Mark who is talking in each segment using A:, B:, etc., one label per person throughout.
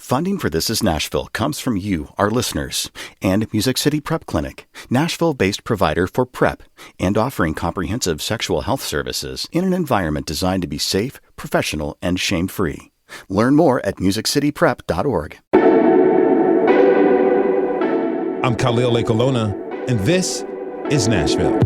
A: Funding for This Is Nashville comes from you, our listeners, and Music City Prep Clinic, Nashville-based provider for PrEP, and offering comprehensive sexual health services in an environment designed to be safe, professional, and shame-free. Learn more at musiccityprep.org.
B: I'm Khalil Ekulona, and this is Nashville.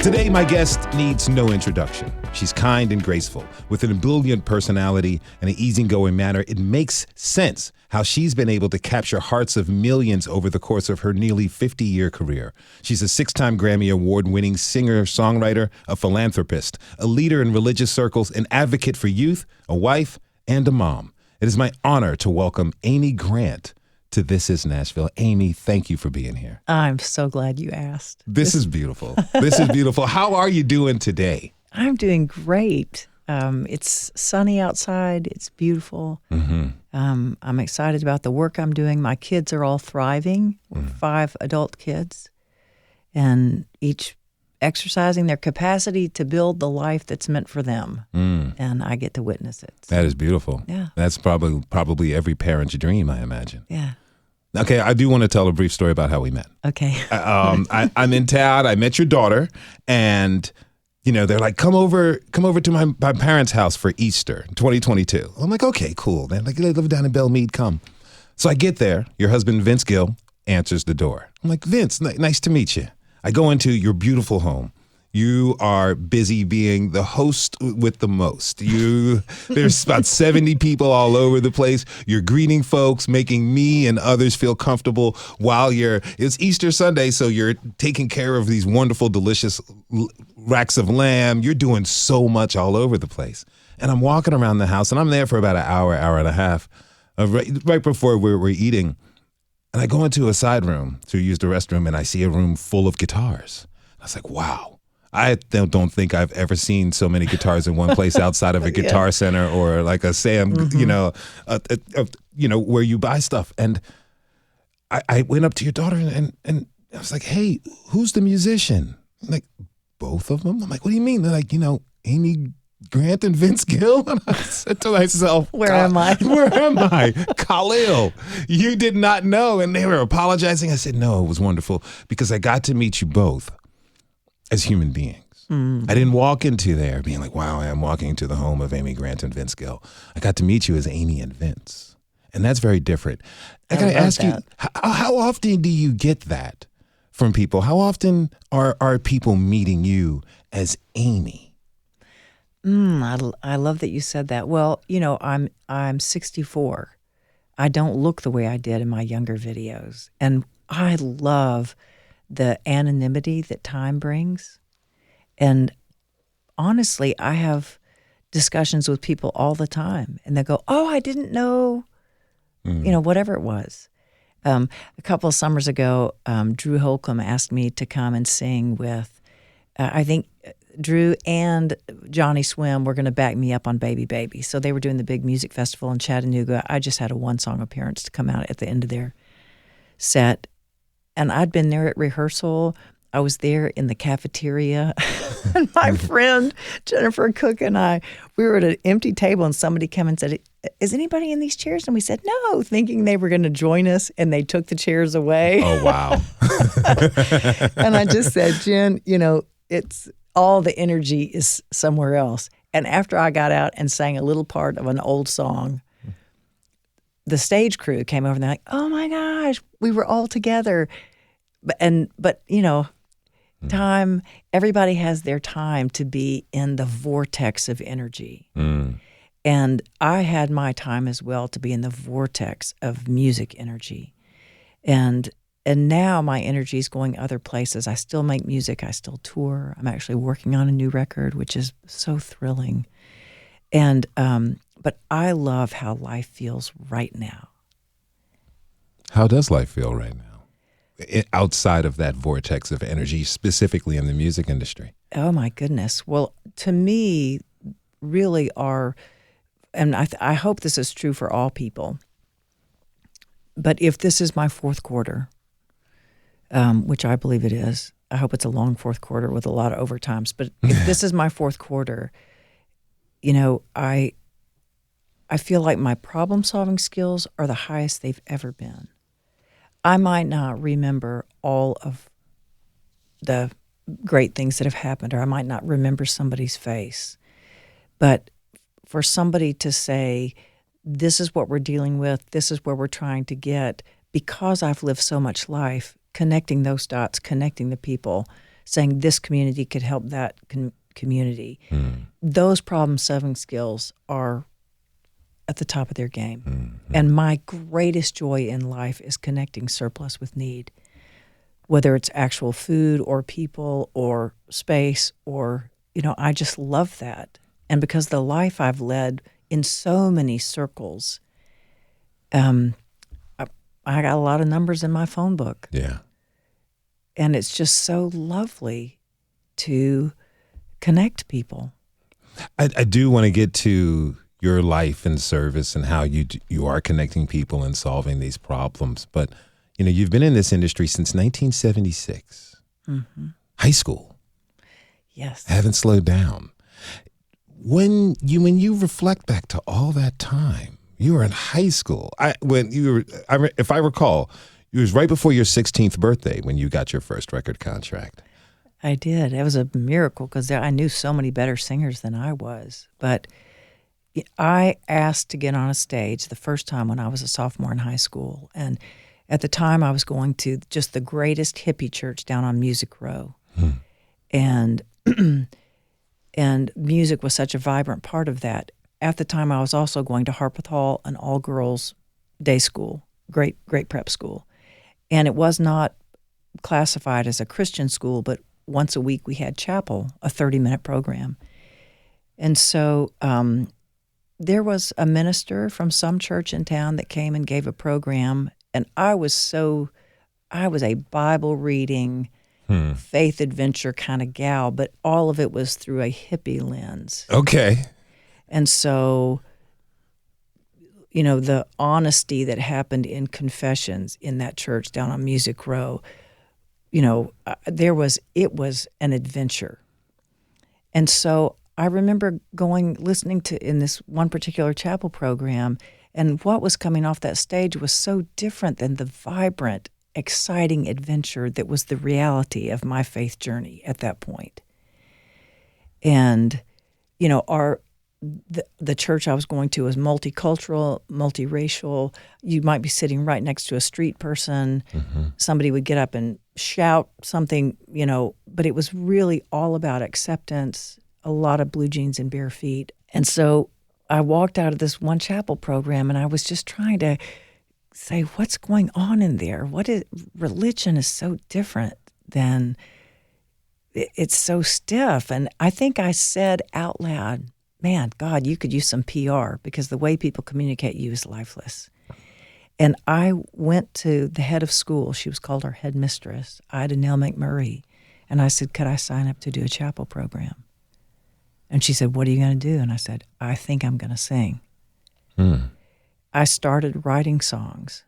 B: Today, my guest needs no introduction. She's kind and graceful, with an ebullient personality and an easygoing manner. It makes sense how she's been able to capture hearts of millions over the course of her nearly 50-year career. She's a 6-time Grammy Award-winning singer-songwriter, a philanthropist, a leader in religious circles, an advocate for youth, a wife, and a mom. It is my honor to welcome Amy Grant to This Is Nashville. Amy, thank you for being here.
C: I'm so glad you asked.
B: This is beautiful. This is beautiful. How are you doing today?
C: I'm doing great. It's sunny outside. It's beautiful. Mm-hmm. I'm excited about the work I'm doing. My kids are all thriving. We're 5 adult kids, and each exercising their capacity to build the life that's meant for them. And I get to witness it.
B: That is beautiful.
C: Yeah.
B: That's probably every parent's dream, I imagine.
C: Yeah.
B: Okay, I do want to tell a brief story about how we met.
C: Okay.
B: I'm in town. I met your daughter, and they're like, come over to my parents' house for Easter 2022. I'm like, okay, cool. They're like, they live down in Belmead. Come. So I get there. Your husband, Vince Gill, answers the door. I'm like, Vince, nice to meet you. I go into your beautiful home. You are busy being the host with the most. There's about 70 people all over the place. You're greeting folks, making me and others feel comfortable while it's Easter Sunday, so you're taking care of these wonderful, delicious racks of lamb. You're doing so much all over the place. And I'm walking around the house, and I'm there for about an hour and a half, right before we're eating. And I go into a side room to use the restroom, and I see a room full of guitars. I was like, wow. I don't think I've ever seen so many guitars in one place outside of a guitar center or like a Sam, where you buy stuff. And I went up to your daughter and I was like, hey, who's the musician? Like, both of them? I'm like, what do you mean? They're like, Amy Grant and Vince Gill? And I said to myself,
C: Where am I?
B: Where am I? Khalil, you did not know. And they were apologizing. I said, no, it was wonderful because I got to meet you both as human beings. I didn't walk into there being like, wow, I'm walking into the home of Amy Grant and Vince Gill. I got to meet you as Amy and Vince. And that's very different. I got to ask you, how often do you get that from people? How often are people meeting you as Amy?
C: I love that you said that. Well, I'm 64. I don't look the way I did in my younger videos. And I love the anonymity that time brings. And honestly, I have discussions with people all the time, and they go, oh, I didn't know, whatever it was. A couple of summers ago, Drew Holcomb asked me to come and sing with, I think Drew and Johnny Swim were going to back me up on Baby Baby. So they were doing the big music festival in Chattanooga. I just had a 1-song appearance to come out at the end of their set. And I'd been there at rehearsal. I was there in the cafeteria. And my friend, Jennifer Cook, and we were at an empty table, and somebody came and said, is anybody in these chairs? And we said, no, thinking they were going to join us, and they took the chairs away.
B: Oh, wow.
C: And I just said, Jen, it's all the energy is somewhere else. And after I got out and sang a little part of an old song, the stage crew came over and they're like, oh my gosh, we were all together. But time, everybody has their time to be in the vortex of energy. And I had my time as well to be in the vortex of music energy. And now my energy is going other places. I still make music. I still tour. I'm actually working on a new record, which is so thrilling. And but I love how life feels right now.
B: How does life feel right now? Outside of that vortex of energy, specifically in the music industry?
C: Oh, my goodness. Well, to me, really and I hope this is true for all people, but if this is my fourth quarter, which I believe it is, I hope it's a long fourth quarter with a lot of overtimes, but if this is my fourth quarter, I feel like my problem-solving skills are the highest they've ever been. I might not remember all of the great things that have happened, or I might not remember somebody's face. But for somebody to say, this is what we're dealing with, this is where we're trying to get, because I've lived so much life, connecting those dots, connecting the people, saying this community could help that community. Those problem-solving skills are at the top of their game. And my greatest joy in life is connecting surplus with need, whether it's actual food or people or space or, I just love that. And because the life I've led in so many circles, I got a lot of numbers in my phone book.
B: Yeah.
C: And it's just so lovely to connect people.
B: I do want to get to your life and service and how you are connecting people and solving these problems. But, you've been in this industry since 1976. High school.
C: Yes.
B: Haven't slowed down. When you reflect back to all that time, you were in high school. If I recall, it was right before your 16th birthday when you got your first record contract.
C: I did. It was a miracle because I knew so many better singers than I was. But I asked to get on a stage the first time when I was a sophomore in high school. And at the time, I was going to just the greatest hippie church down on Music Row. And and music was such a vibrant part of that. At the time, I was also going to Harpeth Hall, an all-girls day school, great prep school. And it was not classified as a Christian school, but once a week we had chapel, a 30-minute program. And so there was a minister from some church in town that came and gave a program, and I was a Bible reading, faith adventure kind of gal, but all of it was through a hippie lens.
B: Okay.
C: And so, the honesty that happened in confessions in that church down on Music Row, it was an adventure. And so I remember listening to in this one particular chapel program, and what was coming off that stage was so different than the vibrant, exciting adventure that was the reality of my faith journey at that point. And, the church I was going to was multicultural, multiracial. You might be sitting right next to a street person. Somebody would get up and shout something, but it was really all about acceptance, a lot of blue jeans and bare feet. And so I walked out of this one chapel program and I was just trying to say, what's going on in there? Religion is so different than, it's so stiff. And I think I said out loud, man, God, you could use some PR because the way people communicate you is lifeless. And I went to the head of school. She was called our headmistress, Ida Nell McMurray. And I said, could I sign up to do a chapel program? And she said, what are you going to do? And I said, I think I'm going to sing. I started writing songs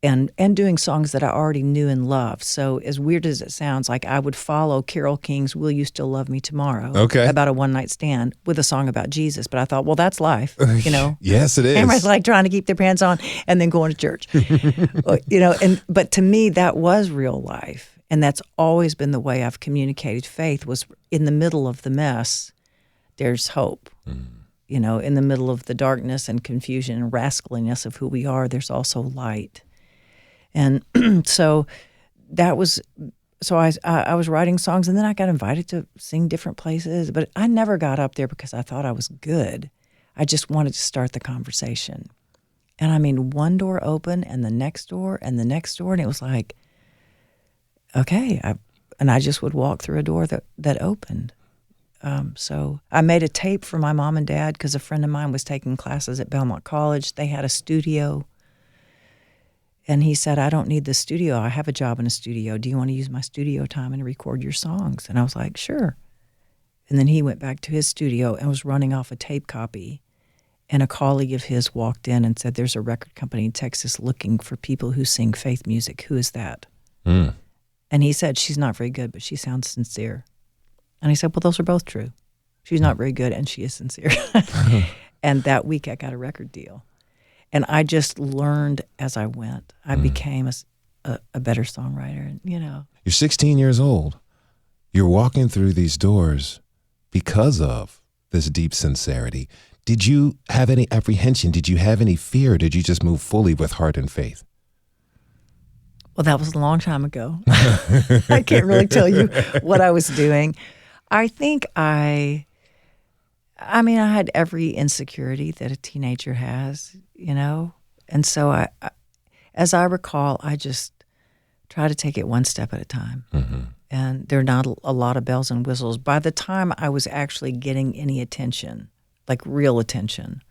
C: and doing songs that I already knew and loved. So as weird as it sounds, like I would follow Carole King's Will You Still Love Me Tomorrow about a one-night stand with a song about Jesus. But I thought, well, that's life,
B: Yes, it is.
C: Everybody's like trying to keep their pants on and then going to church, but to me, that was real life. And that's always been the way I've communicated faith was in the middle of the mess, there's hope. In the middle of the darkness and confusion and rascaliness of who we are, there's also light. And so I was writing songs, and then I got invited to sing different places, but I never got up there because I thought I was good. I just wanted to start the conversation. And I mean, one door opened and the next door and the next door, and it was like, okay. I just would walk through a door that opened. So I made a tape for my mom and dad because a friend of mine was taking classes at Belmont College. They had a studio. And he said, I don't need the studio. I have a job in a studio. Do you want to use my studio time and record your songs? And I was like, sure. And then he went back to his studio and was running off a tape copy. And a colleague of his walked in and said, there's a record company in Texas looking for people who sing faith music. Who is that? And he said, she's not very good, but she sounds sincere. And I said, well, those are both true. She's not very good, and she is sincere. And that week I got a record deal. And I just learned as I went. I became a better songwriter, you know.
B: You're 16 years old. You're walking through these doors because of this deep sincerity. Did you have any apprehension? Did you have any fear? Did you just move fully with heart and faith?
C: Well, that was a long time ago. I can't really tell you what I was doing. I think I had every insecurity that a teenager has, you know? And so I as I recall, I just try to take it one step at a time.
B: Mm-hmm.
C: And there are not a lot of bells and whistles. By the time I was actually getting any attention, like real attention,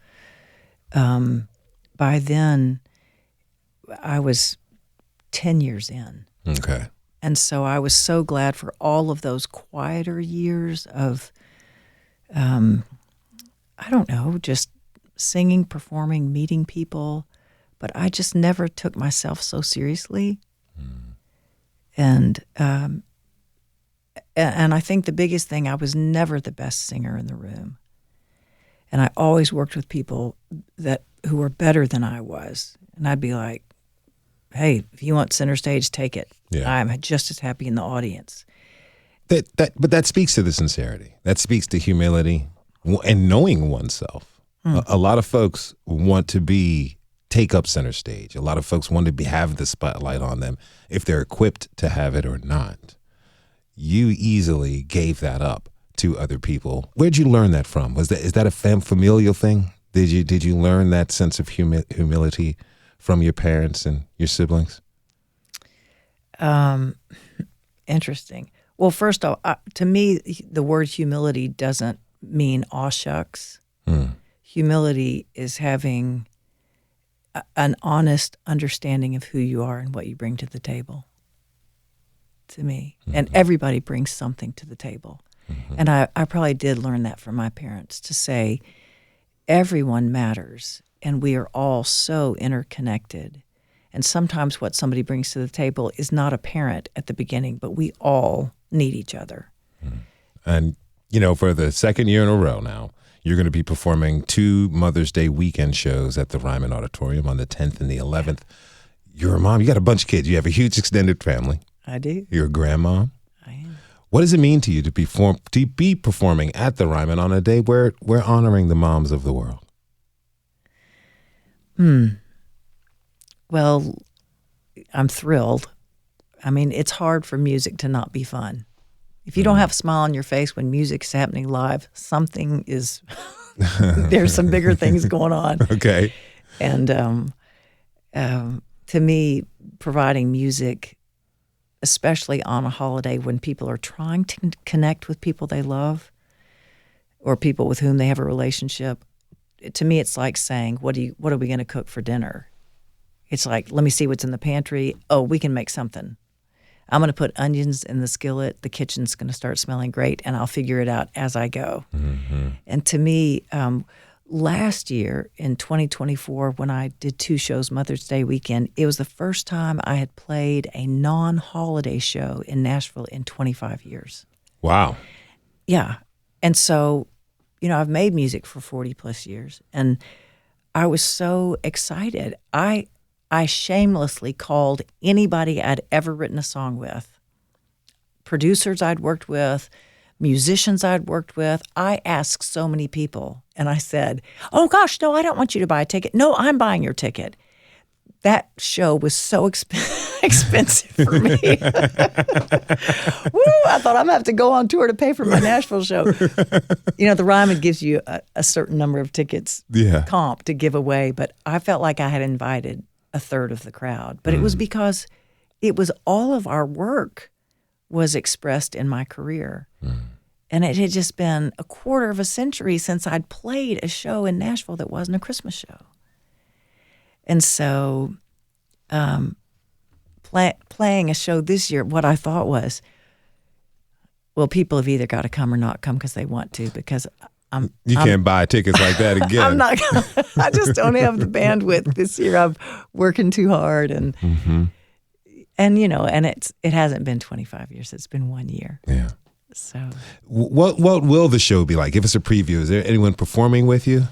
C: by then I was 10 years in.
B: Okay.
C: And so I was so glad for all of those quieter years of, I don't know, just singing, performing, meeting people. But I just never took myself so seriously. And I think the biggest thing, I was never the best singer in the room. And I always worked with people who were better than I was. And I'd be like, hey, if you want center stage, take it.
B: Yeah.
C: I'm just as happy in the audience.
B: But that speaks to the sincerity. That speaks to humility and knowing oneself. A lot of folks want to take up center stage. A lot of folks want to have the spotlight on them if they're equipped to have it or not. You easily gave that up to other people. Where'd you learn that from? Is that a familial thing? Did you learn that sense of humility from your parents and your siblings?
C: Interesting. Well, first off, to me, the word humility doesn't mean aw shucks. Humility is having an honest understanding of who you are and what you bring to the table, to me. And everybody brings something to the table. And I probably did learn that from my parents, to say everyone matters and we are all so interconnected. And sometimes what somebody brings to the table is not apparent at the beginning, but we all need each other.
B: And, you know, for the second year in a row now, you're going to be performing 2 Mother's Day weekend shows at the Ryman Auditorium on the 10th and the 11th. You're a mom. You got a bunch of kids. You have a huge extended family.
C: I do.
B: You're a grandma.
C: I am.
B: What does it mean to you to be performing at the Ryman on a day where we're honoring the moms of the world?
C: Well, I'm thrilled. I mean, it's hard for music to not be fun. If you don't have a smile on your face when music's happening live, something is, there's some bigger things going on.
B: Okay.
C: And to me, providing music, especially on a holiday when people are trying to connect with people they love or people with whom they have a relationship, to me, it's like saying, what are we going to cook for dinner? It's like, let me see what's in the pantry. Oh, we can make something. I'm going to put onions in the skillet. The kitchen's going to start smelling great, and I'll figure it out as I go. And to me, last year in 2024, when I did 2 shows Mother's Day weekend, it was the first time I had played a non-holiday show in Nashville in 25 years.
B: Wow.
C: Yeah. And so, you know, I've made music for 40 plus years, and I was so excited. I shamelessly called anybody I'd ever written a song with, producers I'd worked with, musicians I'd worked with. I asked so many people, and I said, oh gosh, no, I don't want you to buy a ticket. No, I'm buying your ticket. That show was so expensive for me. Woo, I thought I'm going to have to go on tour to pay for my Nashville show. You know, the Ryman gives you a certain number of tickets comp to give away, but I felt like I had invited a third of the crowd. But it was because it was all of our work was expressed in my career. And it had just been a quarter of a century since I'd played a show in Nashville that wasn't a Christmas show. And so playing a show this year, what I thought was, well, people have either got to come or not come because they want to, because
B: you can't buy tickets like that again.
C: I'm not gonna, I just don't have the bandwidth this year. I'm working too hard, and you know, and it hasn't been 25 years. It's been 1 year.
B: Yeah.
C: So
B: what will the show be like? Give us a preview. Is there anyone performing with you?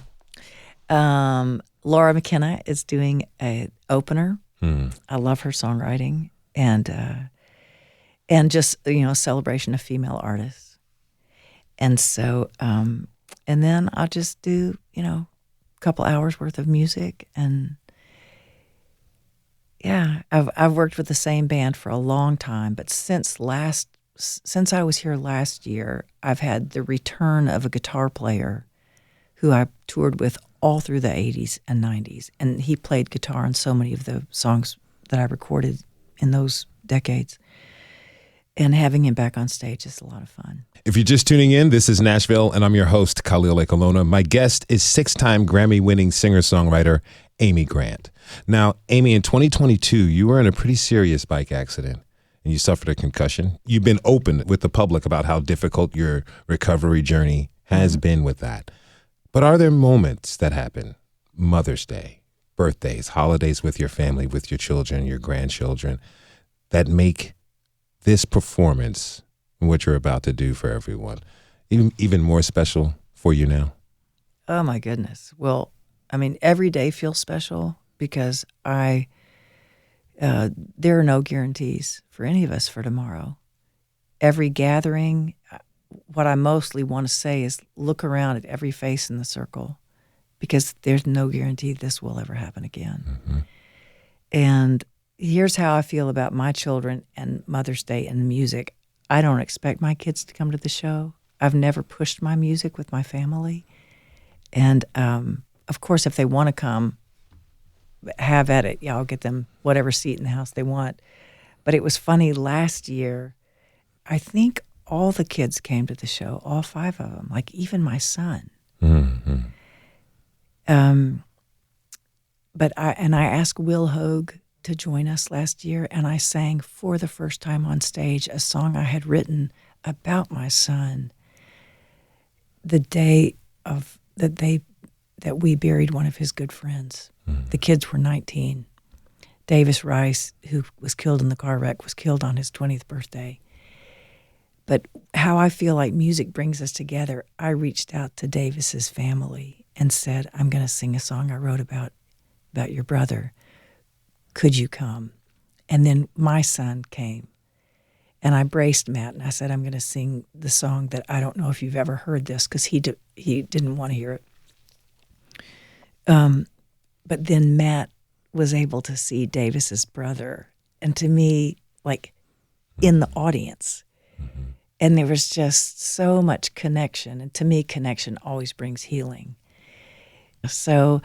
C: Laura McKenna is doing an opener. I love her songwriting and just celebration of female artists. And so and then I'll just do a couple hours worth of music. And yeah, I've worked with the same band for a long time, but since I was here last year, I've had the return of a guitar player who I toured with all through the 80s and 90s. And he played guitar on so many of the songs that I recorded in those decades. And having him back on stage is a lot of fun.
B: If you're just tuning in, this is Nashville, and I'm your host, Khalil Ekulona. My guest is 6-time Grammy-winning singer-songwriter Amy Grant. Now, Amy, in 2022, you were in a pretty serious bike accident, and you suffered a concussion. You've been open with the public about how difficult your recovery journey has been with that. But are there moments that happen, Mother's Day, birthdays, holidays with your family, with your children, your grandchildren, that make this performance and what you're about to do for everyone even more special for you now?
C: Oh, my goodness. Well, I mean, every day feels special because there are no guarantees for any of us for tomorrow. Every gathering, what I mostly want to say is look around at every face in the circle because there's no guarantee this will ever happen again. Mm-hmm. And here's how I feel about my children and Mother's Day and music. I don't expect my kids to come to the show. I've never pushed my music with my family. And, of course, if they want to come, have at it. Yeah, I'll get them whatever seat in the house they want. But it was funny, last year, I think all the kids came to the show, all 5 of them, like even my son. Mm-hmm. But I asked Will Hogue to join us last year, and I sang for the first time on stage a song I had written about my son the day that we buried one of his good friends. Mm-hmm. The kids were 19. Davis Rice, who was killed in the car wreck, was killed on his 20th birthday. But how I feel like music brings us together, I reached out to Davis's family and said, I'm going to sing a song I wrote about your brother. Could you come? And then my son came. And I braced Matt, and I said, I'm going to sing the song that I don't know if you've ever heard this, because he didn't want to hear it. But then Matt was able to see Davis's brother, and to me, like, in the audience. Mm-hmm. And there was just so much connection. And to me, connection always brings healing. So,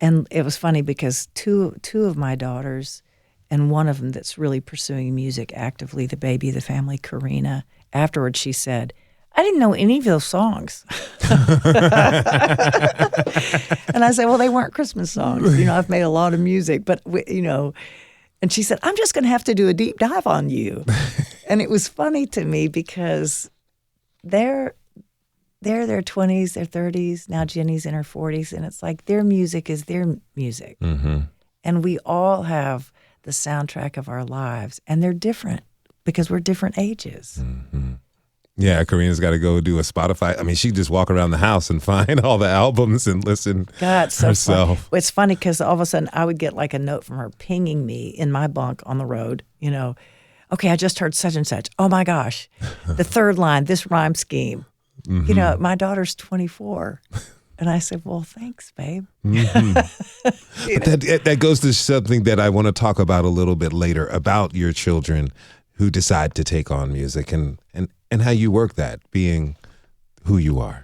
C: and it was funny because two of my daughters, and one of them that's really pursuing music actively, the baby of the family, Karina, afterwards she said, I didn't know any of those songs. And I said, well, they weren't Christmas songs. I've made a lot of music, but, and she said, I'm just going to have to do a deep dive on you. And it was funny to me because they're their 20s, their 30s. Now Jenny's in her 40s. And it's like their music is their music. Mm-hmm. And we all have the soundtrack of our lives. And they're different because we're different ages.
B: Mm-hmm. Yeah, Karina's got to go do a Spotify. I mean, she just walk around the house and find all the albums and listen
C: so
B: herself.
C: Fun. It's funny because all of a sudden I would get like a note from her pinging me in my bunk on the road, okay, I just heard such and such. Oh my gosh, the third line, this rhyme scheme. Mm-hmm. My daughter's 24. And I said, well, thanks, babe.
B: Mm-hmm. But that goes to something that I want to talk about a little bit later about your children who decide to take on music and how you work that, being who you are.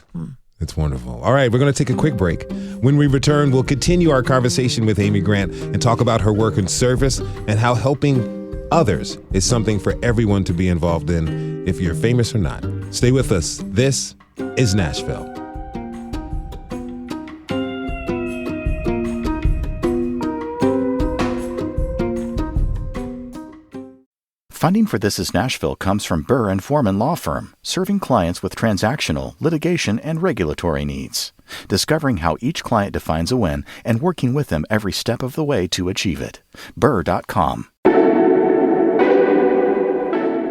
B: It's wonderful. All right, we're going to take a quick break. When we return, we'll continue our conversation with Amy Grant and talk about her work in service and how helping others is something for everyone to be involved in, if you're famous or not. Stay with us. This is Nashville.
A: Funding for This is Nashville comes from Burr & Foreman Law Firm, serving clients with transactional, litigation, and regulatory needs. Discovering how each client defines a win and working with them every step of the way to achieve it. Burr.com.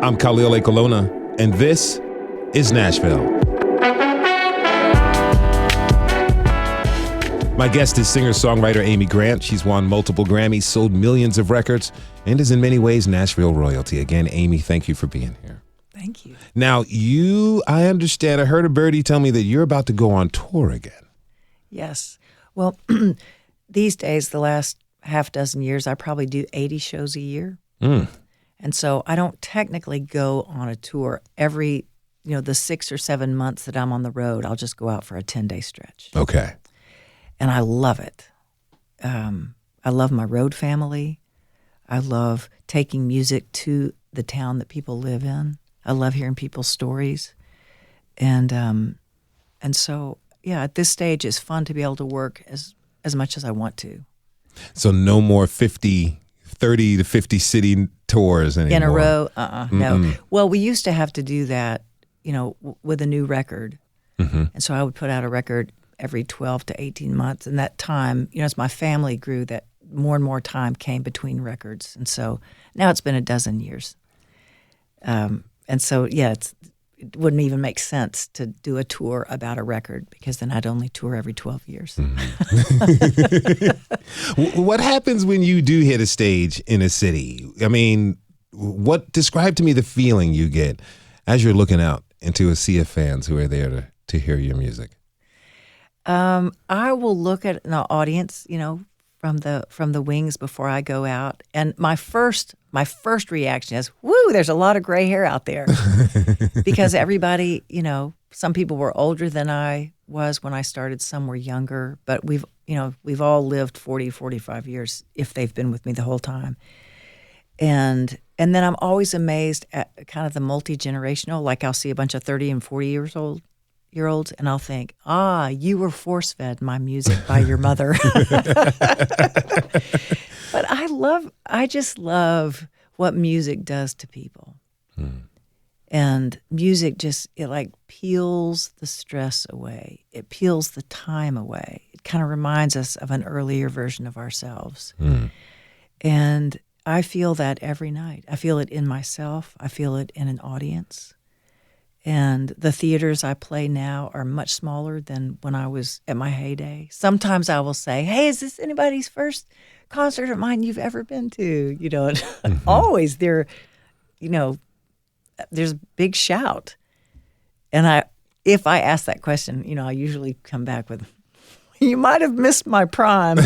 B: I'm Khalil Ekulona, and this is Nashville. My guest is singer-songwriter Amy Grant. She's won multiple Grammys, sold millions of records, and is in many ways Nashville royalty. Again, Amy, thank you for being here.
C: Thank you.
B: Now, I understand, I heard a birdie tell me that you're about to go on tour again.
C: Yes. Well, these days, the last half dozen years, I probably do 80 shows a year. And so I don't technically go on a tour every, the 6 or 7 months that I'm on the road. I'll just go out for a 10-day stretch.
B: Okay.
C: And I love it. I love my road family. I love taking music to the town that people live in. I love hearing people's stories. And so, yeah, at this stage, it's fun to be able to work as much as I want to.
B: So no more 30 to 50 city tours anymore?
C: In a row? No. Well, we used to have to do that, with a new record. And so I would put out a record every 12 to 18 months. And that time, as my family grew, that more and more time came between records. And so now it's been a dozen years. And so, yeah, it wouldn't even make sense to do a tour about a record because then I'd only tour every 12 years.
B: What happens when you do hit a stage in a city? I mean, describe to me the feeling you get as you're looking out into a sea of fans who are there to hear your music?
C: I will look at an audience, from the wings before I go out, and my first reaction is, "Woo! There's a lot of gray hair out there," because everybody, some people were older than I was when I started. Some were younger, but we've all lived 40, 45 years if they've been with me the whole time, and then I'm always amazed at kind of the multi-generational. Like I'll see a bunch of 30 and 40-year-olds, and I'll think, you were force-fed my music by your mother. But I just love what music does to people. And music it peels the stress away. It peels the time away. It kind of reminds us of an earlier version of ourselves. And I feel that every night. I feel it in myself. I feel it in an audience. And the theaters I play now are much smaller than when I was at my heyday. Sometimes I will say, "Hey, is this anybody's first concert of mine you've ever been to?" And always there's a big shout. And if I ask that question, I usually come back with, "You might have missed my prime,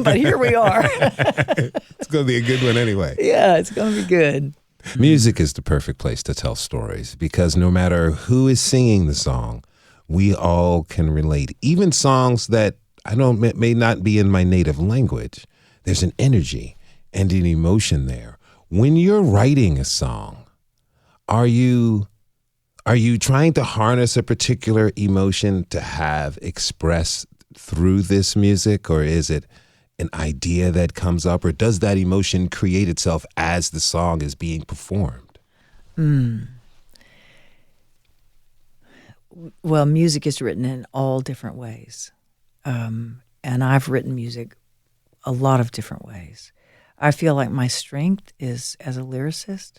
C: but here we are."
B: It's going to be a good one anyway.
C: Yeah, it's going to be good.
B: Music is the perfect place to tell stories because no matter who is singing the song, we all can relate. Even songs that may not be in my native language, there's an energy and an emotion there. When you're writing a song, are you trying to harness a particular emotion to have expressed through this music, or is it an idea that comes up, or does that emotion create itself as the song is being performed?
C: Well, music is written in all different ways. And I've written music a lot of different ways. I feel like my strength is as a lyricist.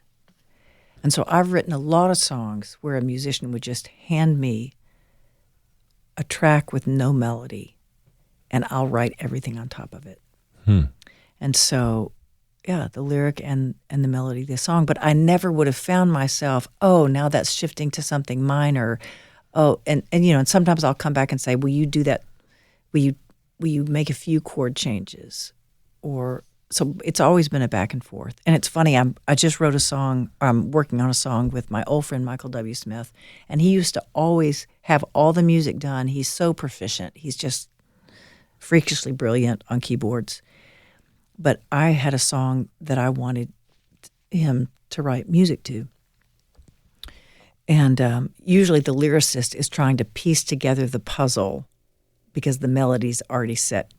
C: And so I've written a lot of songs where a musician would just hand me a track with no melody, and I'll write everything on top of it. And so, yeah, the lyric and the melody of the song. But I never would have found myself, now that's shifting to something minor. And sometimes I'll come back and say, will you do that? Will you make a few chord changes? So it's always been a back and forth. And it's funny, I just wrote a song, I'm working on a song with my old friend Michael W. Smith, and he used to always have all the music done. He's so proficient. He's just freakishly brilliant on keyboards. But I had a song that I wanted him to write music to. And usually the lyricist is trying to piece together the puzzle because the melody's already set.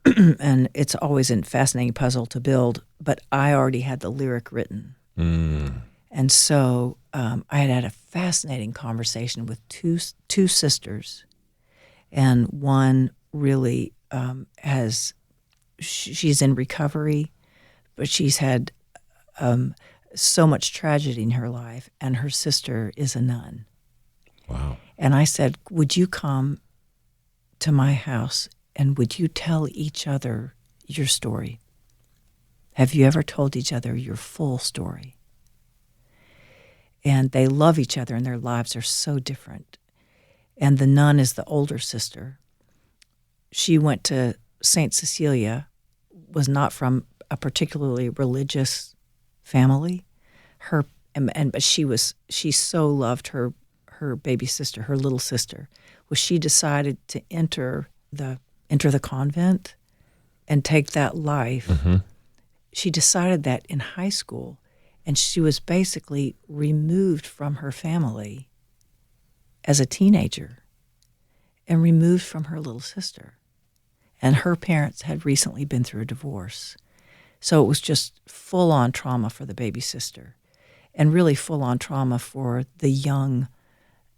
C: And it's always a fascinating puzzle to build, but I already had the lyric written. And so I had a fascinating conversation with two sisters, and one really she's in recovery, but she's had so much tragedy in her life, and her sister is a nun.
B: Wow.
C: And I said, would you come to my house and would you tell each other your story? Have you ever told each other your full story? And they love each other, and their lives are so different. And the nun is the older sister. She went to St. Cecilia, was not from a particularly religious family. But she so loved her baby sister, her little sister. Well, she decided to enter the convent and take that life.
B: Mm-hmm.
C: She decided that in high school, and she was basically removed from her family as a teenager and removed from her little sister. And her parents had recently been through a divorce. So it was just full-on trauma for the baby sister, and really full-on trauma for the young,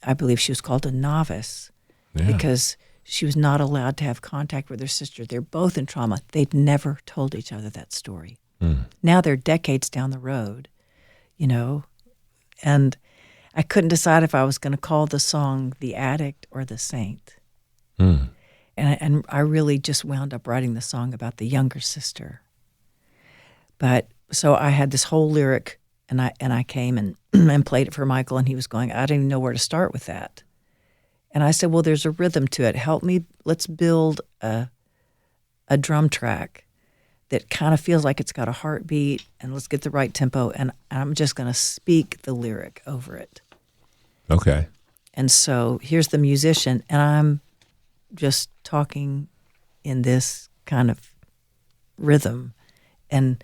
C: I believe she was called a novice, because she was not allowed to have contact with her sister. They're both in trauma. They'd never told each other that story. Now they're decades down the road, and I couldn't decide if I was going to call the song The Addict or The Saint. And I really just wound up writing the song about the younger sister. But so I had this whole lyric, and I came and played it for Michael, and he was going, I don't even know where to start with that. And I said, well, there's a rhythm to it. Help me. Let's build a drum track that kind of feels like it's got a heartbeat, and let's get the right tempo. And I'm just going to speak the lyric over it.
B: Okay.
C: And so here's the musician, and I'm just talking in this kind of rhythm. And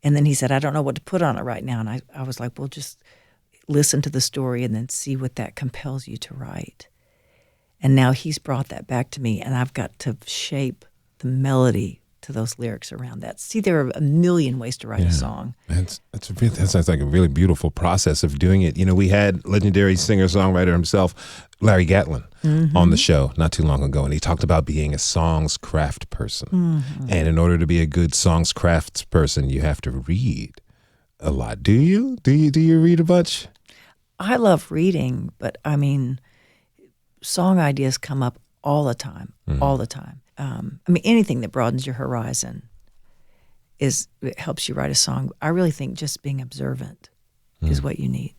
C: then he said, I don't know what to put on it right now. And I was like, well, just listen to the story and then see what that compels you to write. And now he's brought that back to me, and I've got to shape the melody to those lyrics around that. See, there are a million ways to write a song.
B: That sounds like a really beautiful process of doing it. We had legendary singer-songwriter himself, Larry Gatlin, on the show not too long ago, and he talked about being a songs craft person. And in order to be a good songs crafts person, you have to read a lot. Do you? Do you read a bunch?
C: I love reading, but I mean, song ideas come up all the time, all the time. Anything that broadens your horizon it helps you write a song. I really think just being observant is what you need.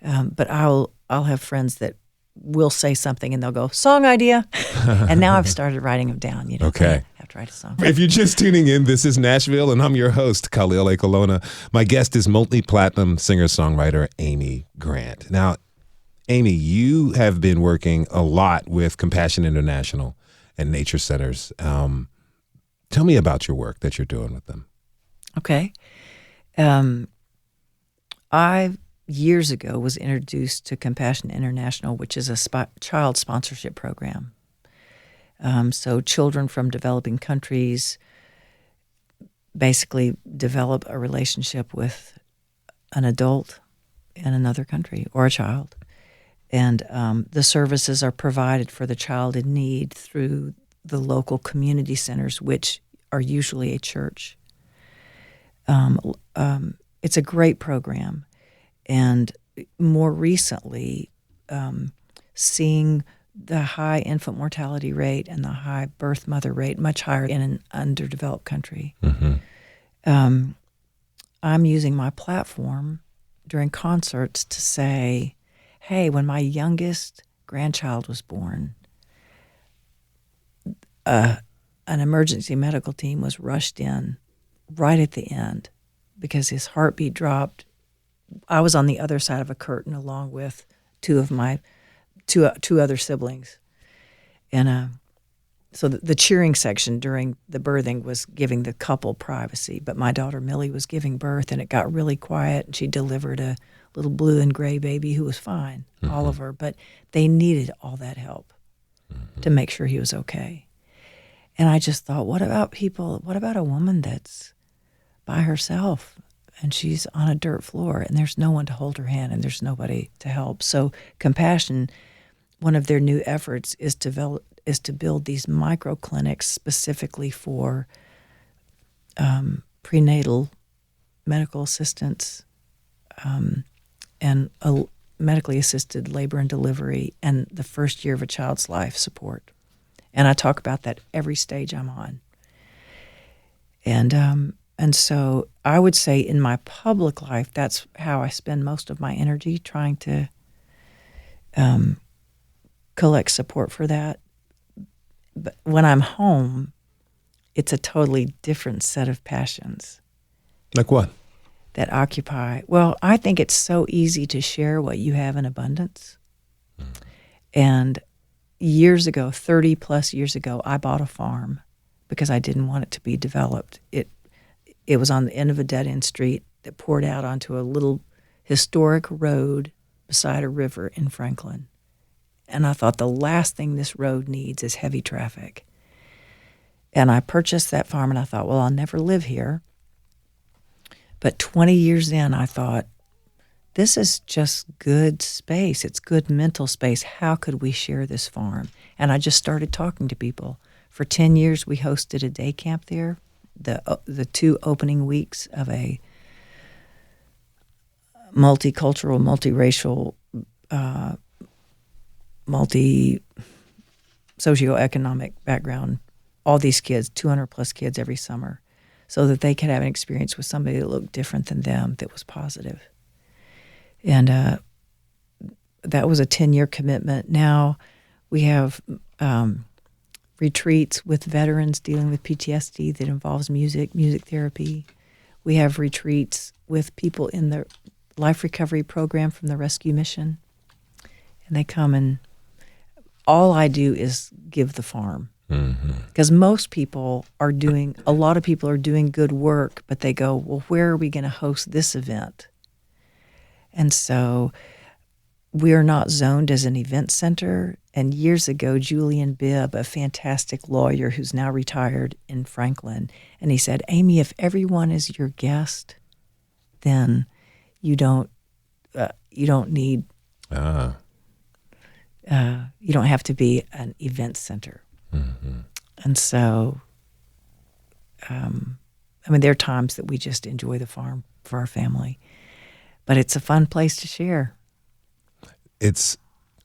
C: But I'll have friends that will say something and they'll go, song idea. And now I've started writing them down.
B: Okay.
C: I have to write a song.
B: If you're just tuning in, this is Nashville, and I'm your host, Khalil Ekulona. My guest is multi-platinum singer-songwriter Amy Grant. Now, Amy, you have been working a lot with Compassion International and nature centers. Tell me about your work that you're doing with them.
C: Okay. I, years ago, was introduced to Compassion International, which is a child sponsorship program. So children from developing countries basically develop a relationship with an adult in another country or a child. And the services are provided for the child in need through the local community centers, which are usually a church. It's a great program. And more recently, seeing the high infant mortality rate and the high birth mother rate, much higher in an underdeveloped country, I'm using my platform during concerts to say, hey, when my youngest grandchild was born, an emergency medical team was rushed in right at the end because his heartbeat dropped. I was on the other side of a curtain along with two other siblings. And so the cheering section during the birthing was giving the couple privacy, but my daughter Millie was giving birth, and it got really quiet, and she delivered a little blue and gray baby who was fine, Oliver, but they needed all that help to make sure he was okay. And I just thought, what about a woman that's by herself and she's on a dirt floor and there's no one to hold her hand and there's nobody to help? So Compassion, one of their new efforts is to build these micro clinics specifically for prenatal medical assistance and medically assisted labor and delivery and the first year of a child's life support. And I talk about that every stage I'm on. And so I would say in my public life, that's how I spend most of my energy, trying to collect support for that. But when I'm home, it's a totally different set of passions.
B: Like what?
C: That occupy. Well, I think it's so easy to share what you have in abundance. And years ago, 30 plus years ago, I bought a farm because I didn't want it to be developed. It was on the end of a dead-end street that poured out onto a little historic road beside a river in Franklin. And I thought the last thing this road needs is heavy traffic. And I purchased that farm, and I thought, well, I'll never live here. But 20 years in, I thought, this is just good space. It's good mental space. How could we share this farm? And I just started talking to people. For 10 years, we hosted a day camp there, the 2 opening weeks of a multicultural, multiracial, multi-socioeconomic background. All these kids, 200 plus kids every summer, so that they could have an experience with somebody that looked different than them that was positive. And that was a 10-year commitment. Now we have retreats with veterans dealing with PTSD that involves music therapy. We have retreats with people in the life recovery program from the rescue mission. And they come, and all I do is give the farm. Because a lot of people are doing good work, but they go, well, where are we going to host this event? And so we are not zoned as an event center. And years ago, Julian Bibb, a fantastic lawyer who's now retired in Franklin, and he said, Amy, if everyone is your guest, then you don't need, you don't have to be an event center. And so, there are times that we just enjoy the farm for our family, but it's a fun place to share.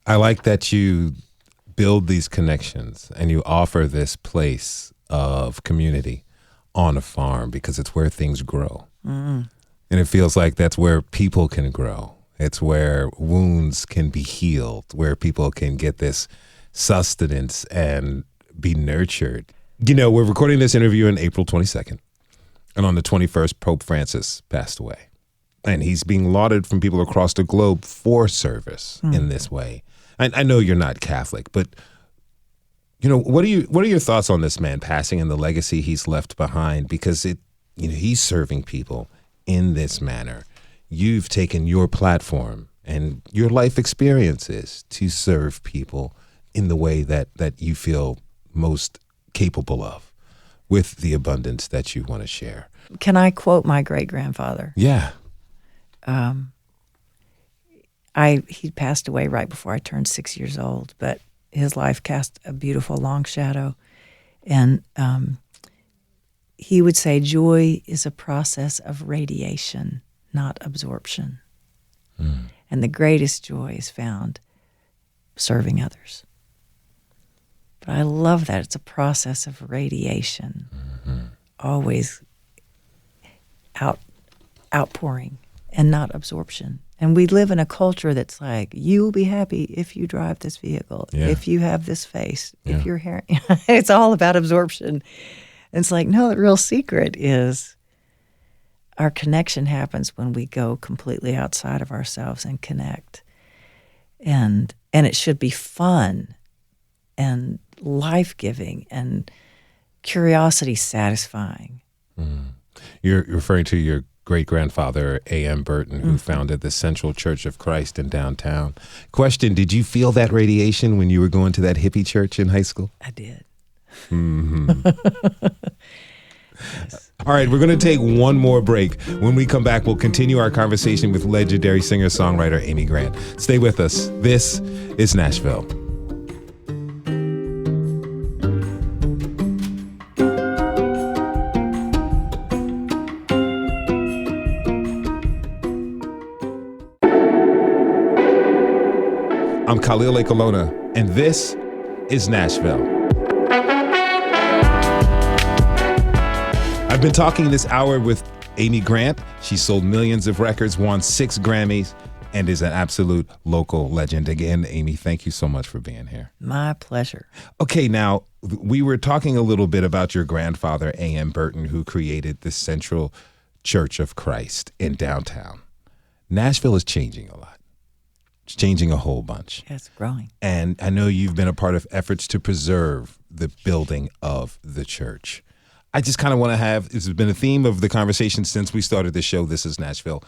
B: I like that you build these connections and you offer this place of community on a farm, because it's where things grow. And it feels like that's where people can grow. It's where wounds can be healed, where people can get this sustenance and be nurtured. You know, we're recording this interview on April 22nd, and on the 21st, Pope Francis passed away. And he's being lauded from people across the globe for service in this way. I know you're not Catholic, but you know, what are your thoughts on this man passing and the legacy he's left behind? Because he's serving people in this manner. You've taken your platform and your life experiences to serve people in the way that you feel most capable of, with the abundance that you want to share.
C: Can I quote my great-grandfather?
B: Yeah.
C: He passed away right before I turned 6 years old, but his life cast a beautiful long shadow. And he would say, joy is a process of radiation, not absorption. And the greatest joy is found serving others. But I love that. It's a process of radiation, always outpouring and not absorption. And we live in a culture that's like, you will be happy if you drive this vehicle, if you have this face, if your hair, it's all about absorption. And it's like, no, the real secret is our connection happens when we go completely outside of ourselves and connect. And it should be fun and life-giving and curiosity satisfying.
B: You're referring to your great-grandfather, A.M. Burton, who founded the Central Church of Christ in downtown. Question, did you feel that radiation when you were going to that hippie church in high school?
C: I did.
B: Yes. All right, we're going to take one more break. When we come back, we'll continue our conversation with legendary singer-songwriter Amy Grant. Stay with us. This is Nashville. I'm Khalil Ekulona, and this is Nashville. I've been talking this hour with Amy Grant. She sold millions of records, won 6 Grammys, and is an absolute local legend. Again, Amy, thank you so much for being here.
C: My pleasure.
B: Okay, now, we were talking a little bit about your grandfather, A.M. Burton, who created the Central Church of Christ in downtown. Nashville is changing a lot. It's changing a whole bunch.
C: Yeah, it's growing.
B: And I know you've been a part of efforts to preserve the building of the church. I just kind of want to have, this has been a theme of the conversation since we started the show, This is Nashville.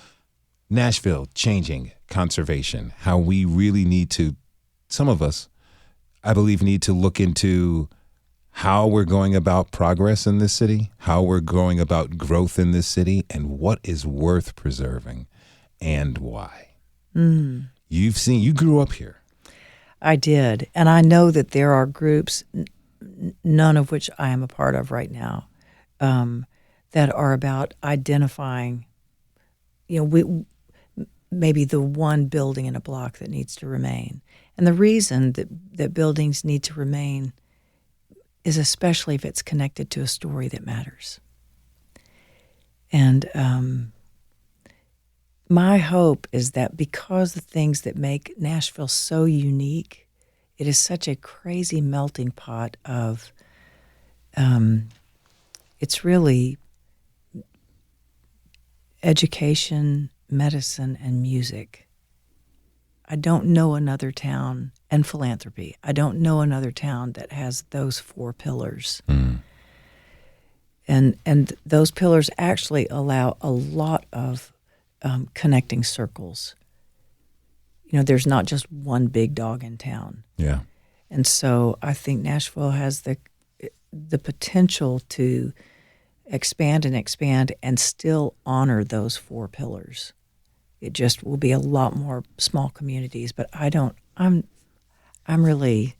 B: Nashville, changing, conservation, how we really need to, some of us, I believe, need to look into how we're going about progress in this city, how we're going about growth in this city, and what is worth preserving and why. You grew up here.
C: I did. And I know that there are groups, none of which I am a part of right now, that are about identifying, maybe the one building in a block that needs to remain. And the reason that buildings need to remain is especially if it's connected to a story that matters. And my hope is that because the things that make Nashville so unique, it is such a crazy melting pot of, it's really education, medicine, and music. I don't know another town, and philanthropy. I don't know another town that has those 4 pillars. And those pillars actually allow a lot of connecting circles. There's not just one big dog in town.
B: Yeah.
C: And so I think Nashville has the potential to expand and still honor those 4 pillars. It just will be a lot more small communities, but I'm really,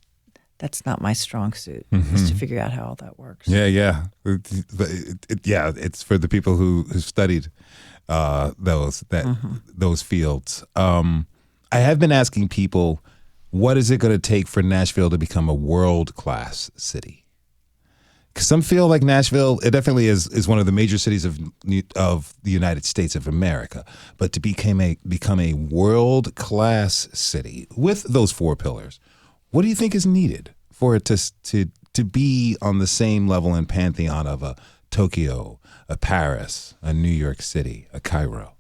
C: that's not my strong suit, is to figure out how all that works.
B: Yeah. It's for the people who studied those fields. I have been asking people, what is it going to take for Nashville to become a world-class city? Because some feel like Nashville, it definitely is one of the major cities of the United States of America. But to become a world-class city with those 4 pillars, what do you think is needed for it to be on the same level and pantheon of a Tokyo, a Paris, a New York City, a Cairo?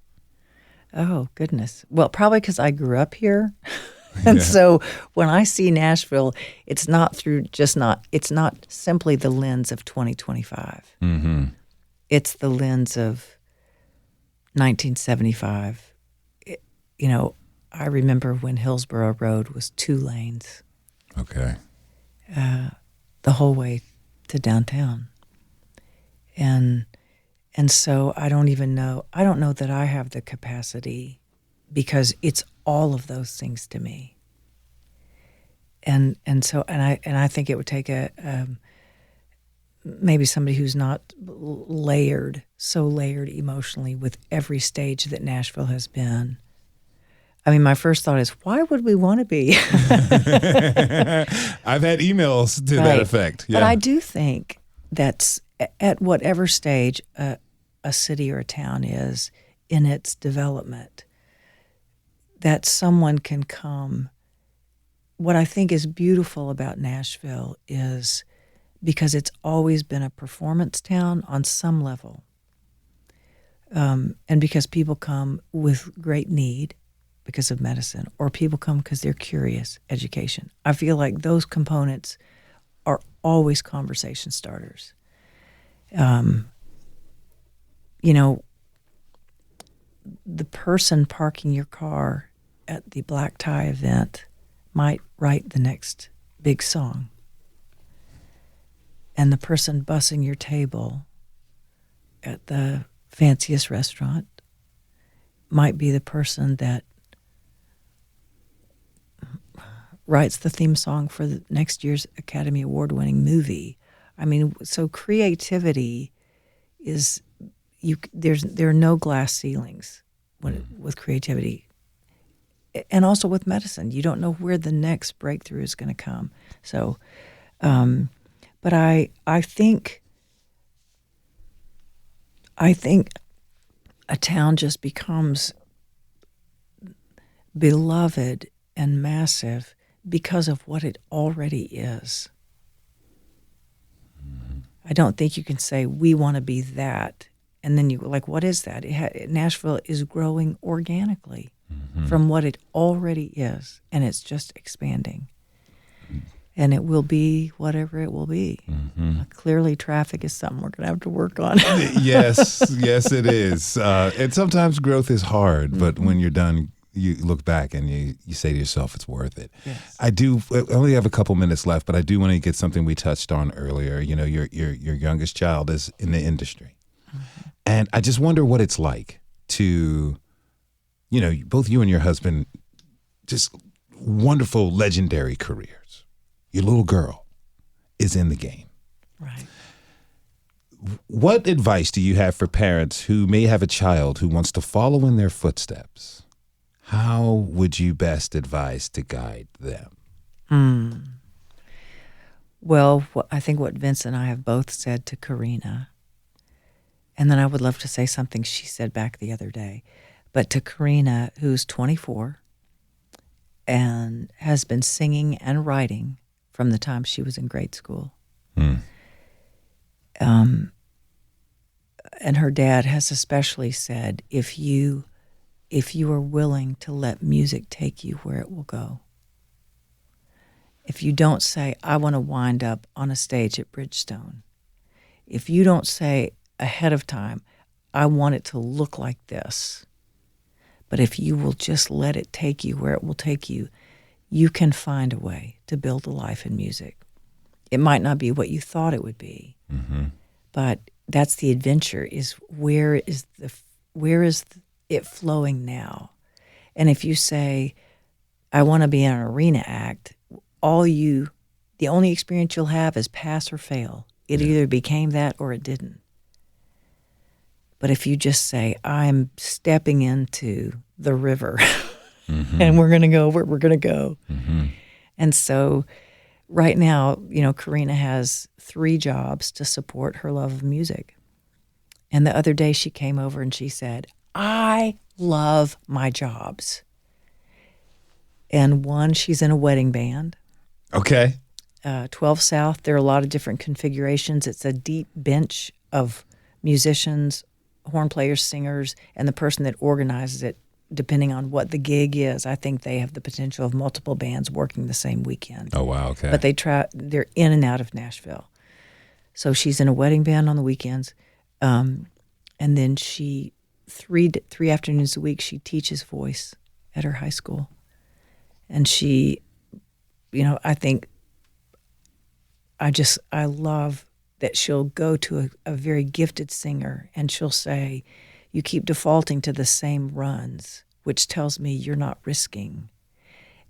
C: Oh, goodness. Well, probably because I grew up here. And so when I see Nashville, it's not simply the lens of 2025. It's the lens of 1975. I remember when Hillsborough Road was 2 lanes.
B: Okay.
C: The whole way to downtown. And so I don't know that I have the capacity, because it's all of those things to me. And I think it would take maybe somebody who's not so layered emotionally with every stage that Nashville has been. I mean, my first thought is, why would we want to be?
B: I've had emails to that effect. Yeah.
C: But I do think that's at whatever stage a city or a town is in its development, that someone can come. What I think is beautiful about Nashville is because it's always been a performance town on some level, and because people come with great need because of medicine, or people come because they're curious, education. I feel like those components are always conversation starters. The person parking your car at the black tie event might write the next big song. And the person bussing your table at the fanciest restaurant might be the person that writes the theme song for the next year's Academy Award-winning movie. I mean, so creativity is, there are no glass ceilings with creativity. And also with medicine, you don't know where the next breakthrough is going to come. So, but I think I think a town just becomes beloved and massive because of what it already is. I don't think you can say, we want to be that. And then you like, what is that? Nashville is growing organically from what it already is, and it's just expanding. And it will be whatever it will be. Clearly, traffic is something we're going to have to work on.
B: Yes, it is. And sometimes growth is hard, but when you're done, you look back and you say to yourself, it's worth it.
C: Yes.
B: I only have a couple minutes left, but I do want to get something we touched on earlier. You know, your youngest child is in the industry. And I just wonder what it's like to, you know, both you and your husband, just wonderful, legendary careers. Your little girl is in the game.
C: Right.
B: What advice do you have for parents who may have a child who wants to follow in their footsteps? How would you best advise to guide them?
C: Well, I think what Vince and I have both said to Karina, and then I would love to say something she said back the other day, but to Karina, who's 24 and has been singing and writing from the time she was in grade school. And her dad has especially said, if you are willing to let music take you where it will go. If you don't say, I want to wind up on a stage at Bridgestone. If you don't say ahead of time, I want it to look like this. But if you will just let it take you where it will take you, you can find a way to build a life in music. It might not be what you thought it would be, but that's the adventure, is where is it flowing now? And if you say, I want to be in an arena act, the only experience you'll have is pass or fail. It either became that or it didn't. But if you just say, I'm stepping into the river and we're going to go where we're going to go. And so right now, you know, Karina has 3 jobs to support her love of music. And the other day she came over and she said, I love my jobs. And one, she's in a wedding band.
B: Okay.
C: 12 South, there are a lot of different configurations. It's a deep bench of musicians, horn players, singers, and the person that organizes it, depending on what the gig is, I think they have the potential of multiple bands working the same weekend.
B: Oh, wow, okay.
C: But they're in and out of Nashville. So she's in a wedding band on the weekends. And then she, three afternoons a week, she teaches voice at her high school. And she, you know, I love that she'll go to a very gifted singer and she'll say, you keep defaulting to the same runs, which tells me you're not risking.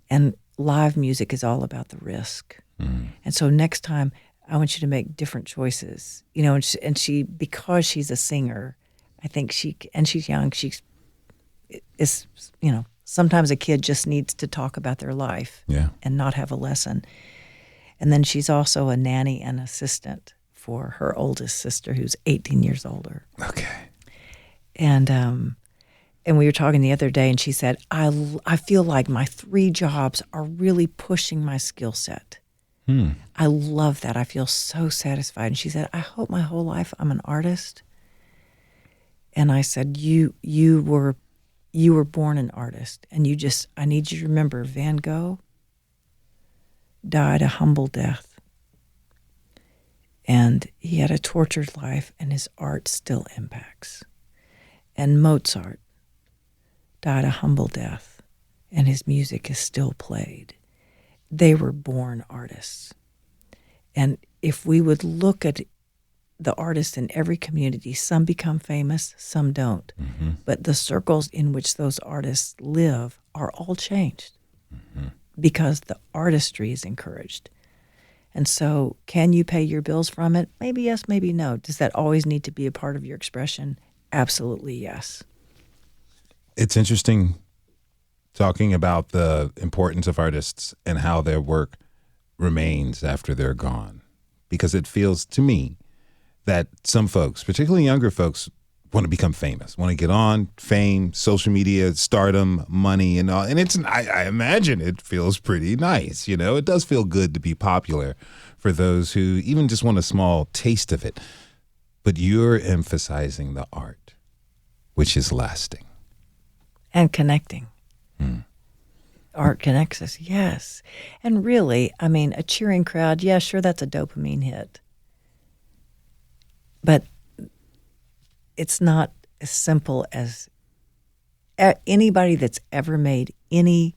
C: And live music is all about the risk. And so next time, I want you to make different choices. You know, and she because she's a singer, I think she's young, is, you know, sometimes a kid just needs to talk about their life and not have a lesson. And then she's also a nanny and assistant for her oldest sister, who's 18 years older.
B: Okay.
C: And we were talking the other day, and she said, I feel like my 3 jobs are really pushing my skill set. I love that. I feel so satisfied. And she said, I hope my whole life I'm an artist. And I said, you were born an artist, and I need you to remember, Van Gogh died a humble death. And he had a tortured life, and his art still impacts. And Mozart died a humble death, and his music is still played. They were born artists. And if we would look at the artists in every community, some become famous, some don't. But the circles in which those artists live are all changed because the artistry is encouraged. And so, can you pay your bills from it? Maybe yes, maybe no. Does that always need to be a part of your expression? Absolutely yes.
B: It's interesting talking about the importance of artists and how their work remains after they're gone. Because it feels to me that some folks, particularly younger folks, want to become famous, want to get on, fame, social media, stardom, money, and all. And I imagine it feels pretty nice. It does feel good to be popular for those who even just want a small taste of it. But you're emphasizing the art, which is lasting.
C: And connecting. Art connects us, yes. And really, a cheering crowd, yeah, sure, that's a dopamine hit. But it's not as simple as anybody that's ever made any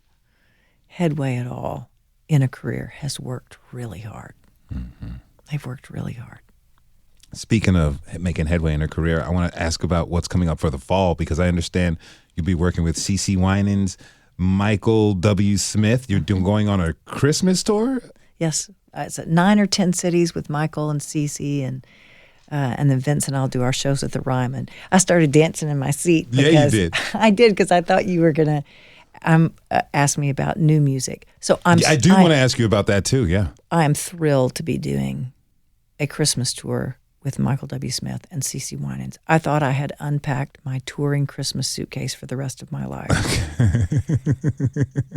C: headway at all in a career has worked really hard. Mm-hmm. They've worked really hard.
B: Speaking of making headway in a career, I want to ask about what's coming up for the fall, because I understand you'll be working with CeCe Winans, Michael W. Smith. You're going on a Christmas tour?
C: Yes. It's at 9 or 10 cities with Michael and CeCe, and then Vince and I'll do our shows at the Ryman. I started dancing in my seat.
B: Yeah, you did.
C: I did, because I thought you were going to ask me about new music. So I
B: want to ask you about that too, yeah.
C: I am thrilled to be doing a Christmas tour with Michael W. Smith and CeCe Winans. I thought I had unpacked my touring Christmas suitcase for the rest of my life.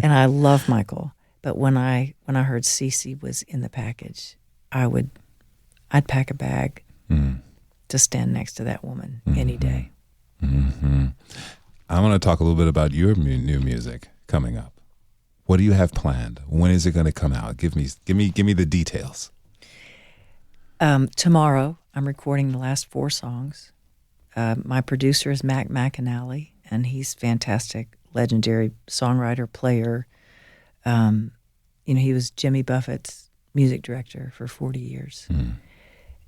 C: And I love Michael, but when I heard CeCe was in the package, I'd pack a bag to stand next to that woman any day.
B: Mm-hmm. I want to talk a little bit about your new music coming up. What do you have planned? When is it going to come out? Give me the details.
C: Tomorrow, I'm recording the last 4 songs. My producer is Mac McAnally, and he's fantastic, legendary songwriter, player. He was Jimmy Buffett's music director for 40 years,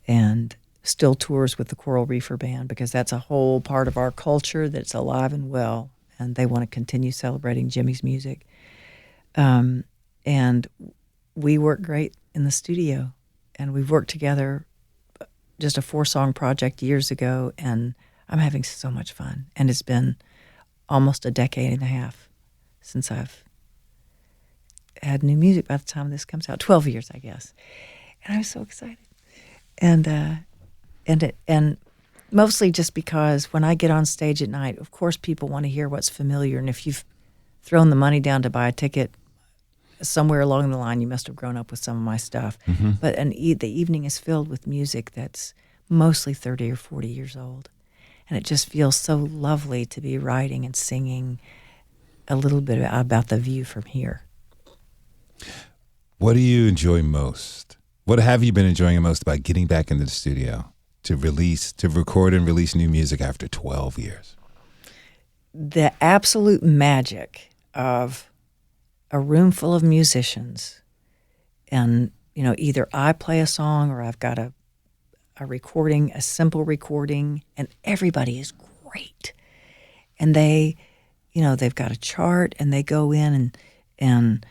C: and still tours with the Coral Reefer Band, because that's a whole part of our culture that's alive and well, and they want to continue celebrating Jimmy's music. And we work great in the studio, and we've worked together just a 4-song project years ago, and I'm having so much fun. And it's been almost a decade and a half since I've had new music by the time this comes out. 12 years, I guess. And I'm so excited. And mostly just because when I get on stage at night, of course people want to hear what's familiar, and if you've thrown the money down to buy a ticket, somewhere along the line, you must have grown up with some of my stuff. Mm-hmm. But the evening is filled with music that's mostly 30 or 40 years old. And it just feels so lovely to be writing and singing a little bit about the view from here.
B: What do you enjoy most? What have you been enjoying most about getting back into the studio to record and release new music after 12 years?
C: The absolute magic of a room full of musicians, and either I play a song or I've got a recording, a simple recording, and everybody is great. And they've got a chart, and they go in and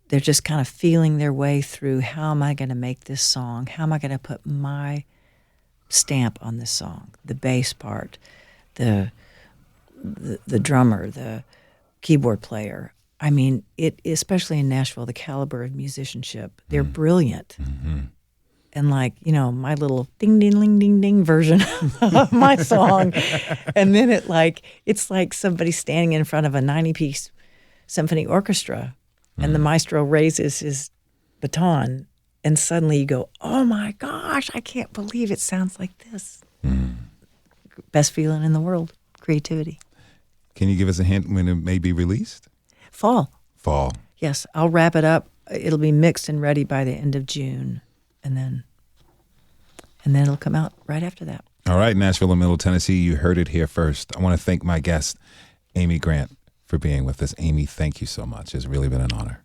C: they're just kind of feeling their way through, how am I going to make this song? How am I going to put my stamp on this song? The bass part, the drummer, the keyboard player. Especially in Nashville, the caliber of musicianship, they're brilliant. Mm-hmm. And my little ding, ding, ding, ding, ding version of my song. And then it's like somebody standing in front of a 90-piece symphony orchestra, and the maestro raises his baton, and suddenly you go, oh my gosh, I can't believe it sounds like this. Best feeling in the world, creativity.
B: Can you give us a hint when it may be released?
C: Fall.
B: Yes,
C: I'll wrap it up. It'll be mixed and ready by the end of June, and then it'll come out right after that.
B: All right, Nashville and Middle Tennessee, you heard it here first. I want to thank my guest, Amy Grant, for being with us. Amy, thank you so much. It's really been an honor.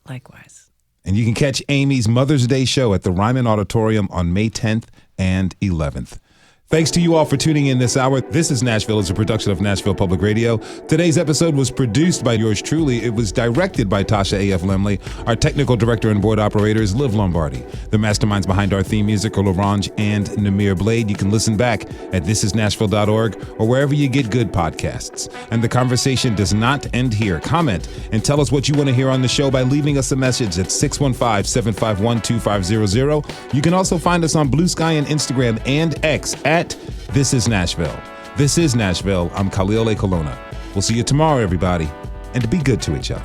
C: Likewise.
B: And you can catch Amy's Mother's Day show at the Ryman Auditorium on May 10th and 11th. Thanks to you all for tuning in this hour. This is Nashville. It's a production of Nashville Public Radio. Today's episode was produced by yours truly. It was directed by Tasha A.F. Lemley. Our technical director and board operator is Liv Lombardi. The masterminds behind our theme music are LaRange and Namir Blade. You can listen back at thisisnashville.org or wherever you get good podcasts. And the conversation does not end here. Comment and tell us what you want to hear on the show by leaving us a message at 615-751-2500. You can also find us on Blue Sky and Instagram and X at This Is Nashville. This is Nashville. I'm Khalil Ekulona. We'll see you tomorrow, everybody, and to be good to each other.